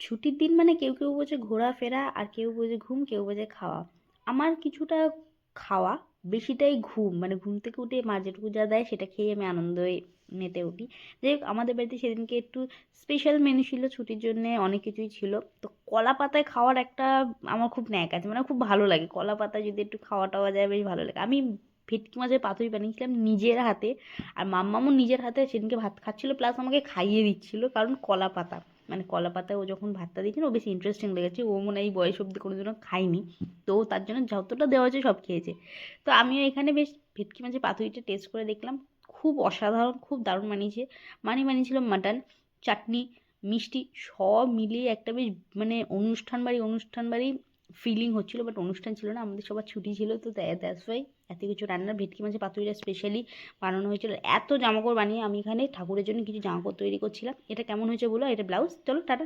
ছুটির দিন মানে কেউ কেউ বোঝে ঘোরাফেরা, আর কেউ বোঝে ঘুম, কেউ বোঝে খাওয়া। আমার কিছুটা খাওয়া, বেশিটাই ঘুম। মানে ঘুম থেকে উঠে মা যেটুকু যা দেয় সেটা খেয়ে আমি আনন্দে মেতে উঠি। যাই হোক, আমাদের বাড়িতে সেদিনকে একটু স্পেশাল মেনু ছিল, ছুটির জন্য অনেক কিছুই ছিল। তো কলা পাতায় খাওয়ার একটা আমার খুব ন্যাক আছে, মানে খুব ভালো লাগে কলা পাতায় যদি একটু খাওয়া টাওয়া যায়, বেশ ভালো লাগে। আমি ভেটকি মাছের পাতুরি বানিয়েছিলাম নিজের হাতে, আর মাম্মামও নিজের হাতে সেদিনকে ভাত খাচ্ছিল, প্লাস আমাকে খাইয়ে দিচ্ছিল, কারণ কলা পাতা, মানে কলা পাতায় ও যখন ভাতটা দিয়েছিল ও বেশি ইন্টারেস্টিং লেগেছে। ও মনে হয় এই বয়স অব্দি কোনোদিনও খায়নি, তো ও তার জন্য যতটা দেওয়া হয়েছে সব খেয়েছে। তো আমিও এখানে বেশ ভেটকি মাছের পাতুরিটা টেস্ট করে দেখলাম, খুব অসাধারণ, খুব দারুণ বানিয়েছে। বানিয়েছিল মাটন, চাটনি, মিষ্টি, সব মিলিয়ে একটা বেশ মানে অনুষ্ঠান বাড়ি ফিলিং হচ্ছিল। বাট অনুষ্ঠান ছিল না, আমাদের সবার ছুটি ছিল, তো দ্যাটস ওয়াই এত কিছু রান্না ভেটকি মাছের পাতুরিটা স্পেশালি বানানো হয়েছিল। এত জামাকাপড় বানিয়ে আমি এখানে ঠাকুরের জন্য কিছু জামাকাপড় তৈরি করছিলাম। এটা কেমন হয়েছে বলো, এটা ব্লাউজ। চলো টাটা।